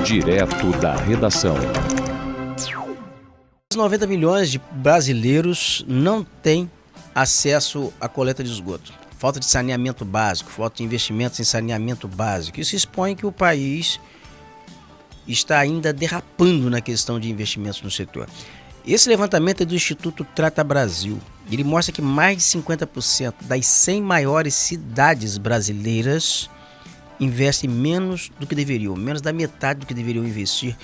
Direto da redação. 90 milhões de brasileiros não têm acesso à coleta de esgoto. Falta de saneamento básico, falta de investimentos em saneamento básico. Isso expõe que o país está ainda derrapando na questão de investimentos no setor. Esse levantamento é do Instituto Trata Brasil. Ele mostra que mais de 50% das 100 maiores cidades brasileiras investem menos do que deveriam, menos da metade do que deveriam investir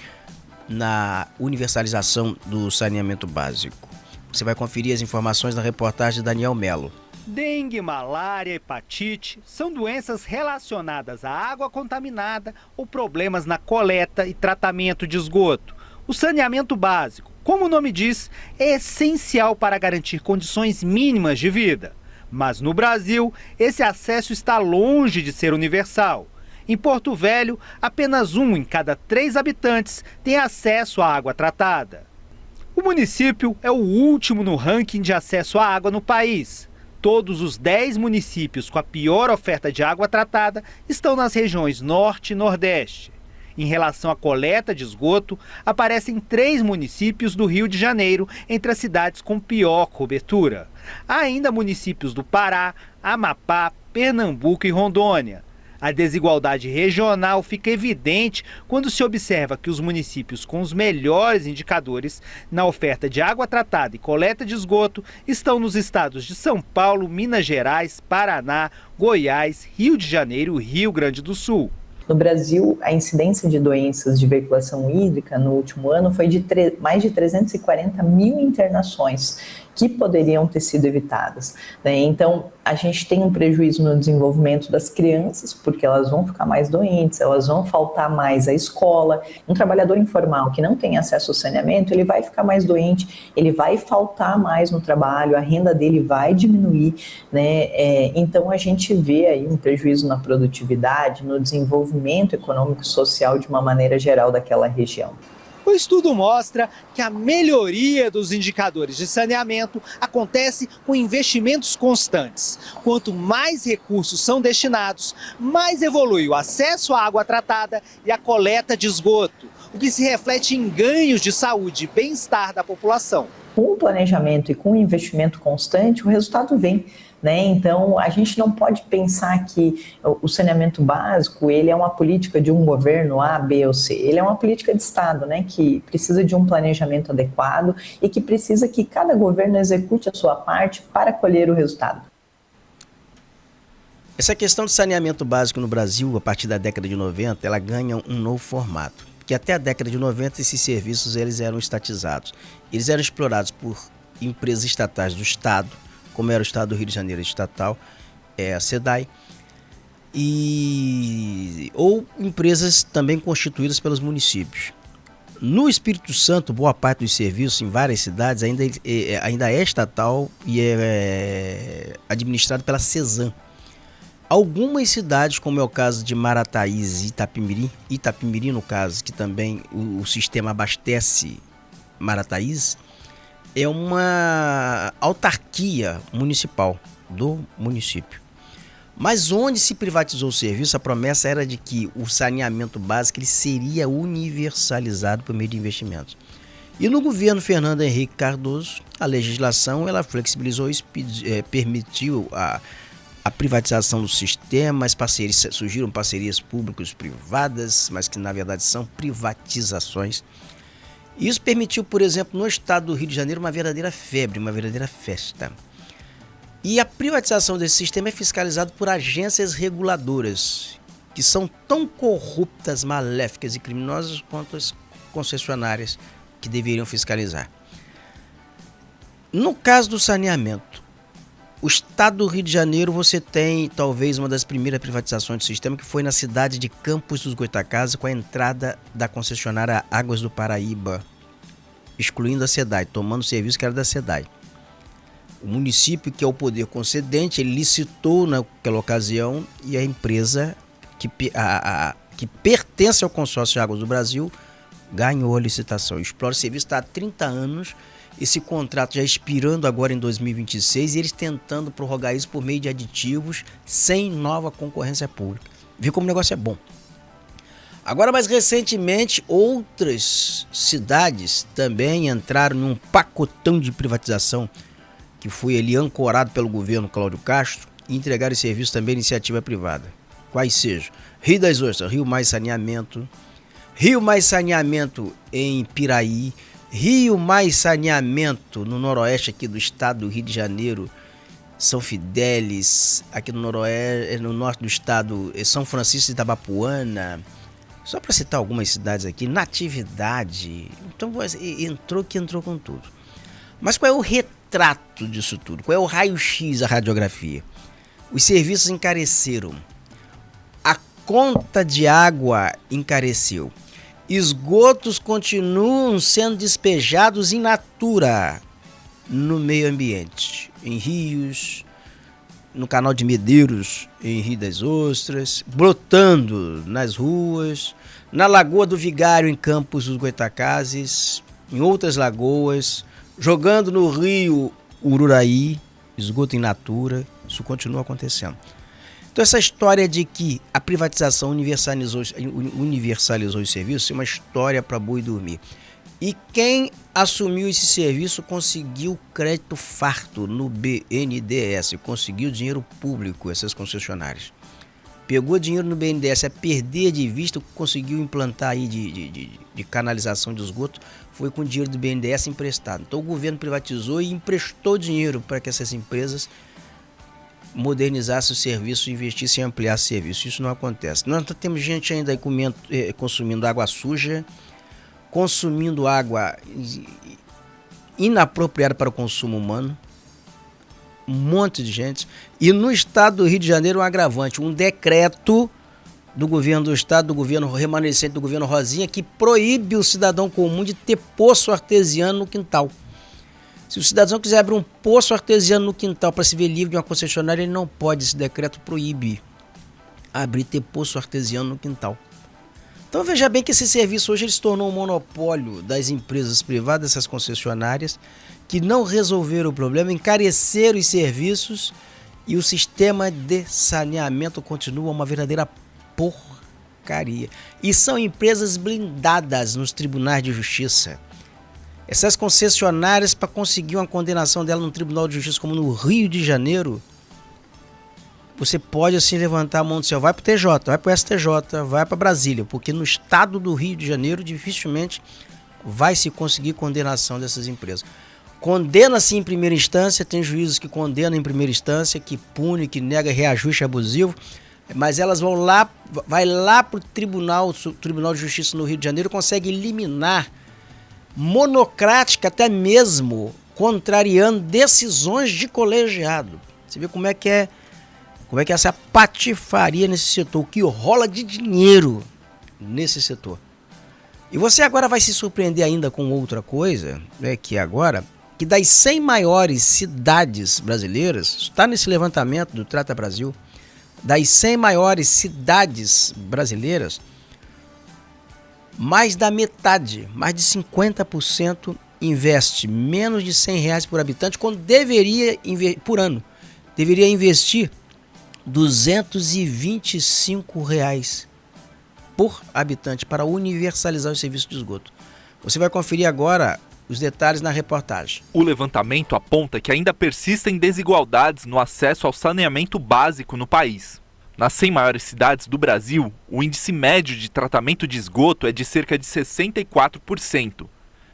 na universalização do saneamento básico. Você vai conferir as informações na reportagem de Daniel Melo. Dengue, malária, hepatite são doenças relacionadas à água contaminada ou problemas na coleta e tratamento de esgoto. O saneamento básico, como o nome diz, é essencial para garantir condições mínimas de vida. Mas no Brasil, esse acesso está longe de ser universal. Em Porto Velho, apenas 1 em cada 3 habitantes tem acesso à água tratada. O município é o último no ranking de acesso à água no país. Todos os 10 municípios com a pior oferta de água tratada estão nas regiões Norte e Nordeste. Em relação à coleta de esgoto, aparecem 3 municípios do Rio de Janeiro entre as cidades com pior cobertura. Há ainda municípios do Pará, Amapá, Pernambuco e Rondônia. A desigualdade regional fica evidente quando se observa que os municípios com os melhores indicadores na oferta de água tratada e coleta de esgoto estão nos estados de São Paulo, Minas Gerais, Paraná, Goiás, Rio de Janeiro e Rio Grande do Sul. No Brasil, a incidência de doenças de veiculação hídrica no último ano foi de mais de 340 mil internações que poderiam ter sido evitadas, né? Então, a gente tem um prejuízo no desenvolvimento das crianças, porque elas vão ficar mais doentes, elas vão faltar mais à escola. Um trabalhador informal que não tem acesso ao saneamento, ele vai ficar mais doente, ele vai faltar mais no trabalho, a renda dele vai diminuir, né? Então, a gente vê aí um prejuízo na produtividade, no desenvolvimento econômico e social de uma maneira geral daquela região. O estudo mostra que a melhoria dos indicadores de saneamento acontece com investimentos constantes. Quanto mais recursos são destinados, mais evolui o acesso à água tratada e a coleta de esgoto, o que se reflete em ganhos de saúde e bem-estar da população. Com o planejamento e com o investimento constante, o resultado vem, né? Então, a gente não pode pensar que o saneamento básico ele é uma política de um governo A, B ou C. Ele é uma política de Estado, né? Que precisa de um planejamento adequado e que precisa que cada governo execute a sua parte para colher o resultado. Essa questão de saneamento básico no Brasil, a partir da década de 90, ela ganha um novo formato. Que até a década de 90 esses serviços eles eram estatizados. Eles eram explorados por empresas estatais do Estado, como era o Estado do Rio de Janeiro estatal, a SEDAI, ou empresas também constituídas pelos municípios. No Espírito Santo, boa parte dos serviços em várias cidades ainda é estatal e é administrado pela CESAM. Algumas cidades, como é o caso de Marataízes e Itapemirim no caso, que também o sistema abastece Marataízes, é uma autarquia municipal do município. Mas onde se privatizou o serviço, a promessa era de que o saneamento básico ele seria universalizado por meio de investimentos. E no governo Fernando Henrique Cardoso, a legislação ela flexibilizou isso, permitiu a privatização do sistema, surgiram parcerias públicos-privadas, mas que na verdade são privatizações. Isso permitiu, por exemplo, no estado do Rio de Janeiro uma verdadeira febre, uma verdadeira festa. E a privatização desse sistema é fiscalizado por agências reguladoras, que são tão corruptas, maléficas e criminosas quanto as concessionárias que deveriam fiscalizar. No caso do saneamento, o estado do Rio de Janeiro, você tem talvez uma das primeiras privatizações do sistema, que foi na cidade de Campos dos Goytacazes, com a entrada da concessionária Águas do Paraíba, excluindo a SEDAI, tomando o serviço que era da SEDAI. O município, que é o poder concedente, ele licitou naquela ocasião e a empresa que pertence ao consórcio de Águas do Brasil ganhou a licitação. O Explora Serviço está há 30 anos, esse contrato já expirando agora em 2026 e eles tentando prorrogar isso por meio de aditivos sem nova concorrência pública. Vê como o negócio é bom. Agora, mais recentemente, outras cidades também entraram num pacotão de privatização que foi ali ancorado pelo governo Cláudio Castro e entregaram esse serviço também à iniciativa privada. Quais sejam? Rio das Ostras, Rio Mais Saneamento em Piraí, Rio Mais Saneamento no noroeste aqui do estado do Rio de Janeiro, São Fidélis, aqui no noroeste, no norte do estado, São Francisco de Itabapuana, só para citar algumas cidades aqui, Natividade. Então entrou com tudo. Mas qual é o retrato disso tudo? Qual é o raio-x da radiografia? Os serviços encareceram. A conta de água encareceu. Esgotos continuam sendo despejados in natura no meio ambiente, em rios, no canal de Medeiros, em Rio das Ostras, brotando nas ruas, na Lagoa do Vigário, em Campos dos Goitacazes, em outras lagoas, jogando no rio Ururaí, esgoto in natura. Isso continua acontecendo. Então essa história de que a privatização universalizou os serviços é uma história para boi dormir. E quem assumiu esse serviço conseguiu crédito farto no BNDES, conseguiu dinheiro público, essas concessionárias. Pegou dinheiro no BNDES, a perder de vista, conseguiu implantar aí de canalização de esgoto, foi com dinheiro do BNDES emprestado. Então o governo privatizou e emprestou dinheiro para que essas empresas modernizassem o serviço, investissem em ampliar o serviço. Isso não acontece. Nós temos gente ainda aí consumindo água suja, consumindo água inapropriada para o consumo humano, um monte de gente. E no estado do Rio de Janeiro, um agravante, um decreto do governo do estado, do governo remanescente, do governo Rosinha, que proíbe o cidadão comum de ter poço artesiano no quintal. Se o cidadão quiser abrir um poço artesiano no quintal para se ver livre de uma concessionária, ele não pode. Esse decreto proíbe ter poço artesiano no quintal. Então veja bem que esse serviço hoje ele se tornou um monopólio das empresas privadas, dessas concessionárias, que não resolveram o problema, encareceram os serviços e o sistema de saneamento continua uma verdadeira porcaria. E são empresas blindadas nos tribunais de justiça. Essas concessionárias, para conseguir uma condenação dela no Tribunal de Justiça, como no Rio de Janeiro, você pode assim levantar a mão do céu, vai para o TJ, vai para o STJ, vai para Brasília, porque no estado do Rio de Janeiro dificilmente vai se conseguir condenação dessas empresas. Condena-se em primeira instância, tem juízes que condenam em primeira instância, que pune, que nega reajuste abusivo, mas elas vai lá para o Tribunal de Justiça no Rio de Janeiro, consegue eliminar monocrática, até mesmo contrariando decisões de colegiado. Você vê como é que é essa patifaria nesse setor, o que rola de dinheiro nesse setor. E você agora vai se surpreender ainda com outra coisa, né, que das 100 maiores cidades brasileiras, está nesse levantamento do Trata Brasil, das 100 maiores cidades brasileiras, mais da metade, mais de 50% investe menos de R$100 por habitante, quando por ano, deveria investir R$225 por habitante para universalizar o serviço de esgoto. Você vai conferir agora os detalhes na reportagem. O levantamento aponta que ainda persistem desigualdades no acesso ao saneamento básico no país. Nas 100 maiores cidades do Brasil, o índice médio de tratamento de esgoto é de cerca de 64%,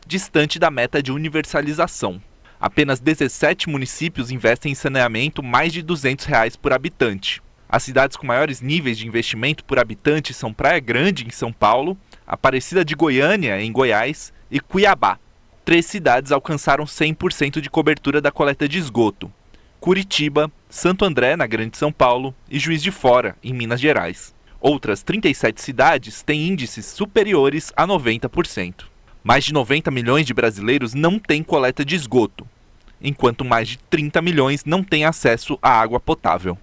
distante da meta de universalização. Apenas 17 municípios investem em saneamento mais de R$200 por habitante. As cidades com maiores níveis de investimento por habitante são Praia Grande, em São Paulo, Aparecida de Goiânia, em Goiás, e Cuiabá. 3 cidades alcançaram 100% de cobertura da coleta de esgoto: Curitiba, Santo André, na Grande São Paulo, e Juiz de Fora, em Minas Gerais. Outras 37 cidades têm índices superiores a 90%. Mais de 90 milhões de brasileiros não têm coleta de esgoto, enquanto mais de 30 milhões não têm acesso à água potável.